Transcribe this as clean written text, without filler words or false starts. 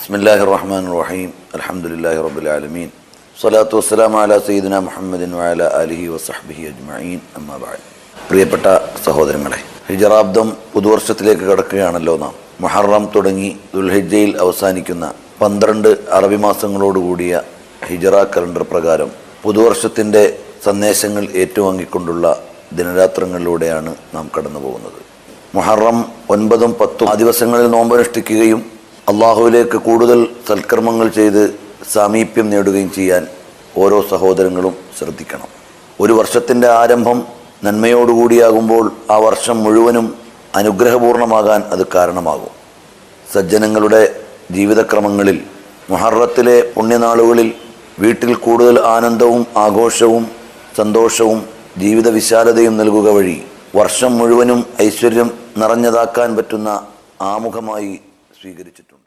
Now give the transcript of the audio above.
ബിസ്മില്ലാഹിർ റഹ്മാനിർ റഹീം. അൽഹംദുലില്ലാഹി റബ്ബിൽ ആലമീൻ. സ്വലാത്തു വസ്സലാമു അലാ സയ്യിദിനാ മുഹമ്മദിൻ വഅലാ ആലിഹി വസഹ്ബിഹി അജ്മഈൻ. അമ്മാ ബഅദ്. പ്രിയപ്പെട്ട സഹോദരങ്ങളെ, ഹിജറാബ്ദം പുതുവർഷത്തിലേക്ക് കടക്കുകയാണല്ലോ നാം. മുഹറം തുടങ്ങി ദുൽഹിജ്ജയിൽ അവസാനിക്കുന്ന 12 അറബി മാസങ്ങളോടുകൂടിയ ഹിജറ കലണ്ടർ പ്രകാരം പുതുവർഷത്തിൻ്റെ സന്ദേശങ്ങൾ ഏറ്റുവാങ്ങിക്കൊണ്ടുള്ള ദിനരാത്രങ്ങളിലൂടെയാണ് നാം കടന്നു പോകുന്നത്. മുഹറം 9, 10 ആ ദിവസങ്ങളിൽ നോമ്പനുഷ്ഠിക്കുകയും അള്ളാഹുവിലേക്ക് കൂടുതൽ സൽക്കർമ്മങ്ങൾ ചെയ്ത് സാമീപ്യം നേടുകയും ചെയ്യാൻ ഓരോ സഹോദരങ്ങളും ശ്രദ്ധിക്കണം. ഒരു വർഷത്തിൻ്റെ ആരംഭം നന്മയോടുകൂടിയാകുമ്പോൾ ആ വർഷം മുഴുവനും അനുഗ്രഹപൂർണമാകാൻ അത് കാരണമാകും. സജ്ജനങ്ങളുടെ ജീവിതക്രമങ്ങളിൽ മുഹറത്തിലെ പുണ്യനാളുകളിൽ വീട്ടിൽ കൂടുതൽ ആനന്ദവും ആഘോഷവും സന്തോഷവും ജീവിത വിശാലതയും നൽകുക വഴി വർഷം മുഴുവനും ഐശ്വര്യം നിറഞ്ഞതാക്കാൻ പറ്റുന്ന ആമുഖമായി സ്വീകരിച്ചിട്ടുണ്ട്.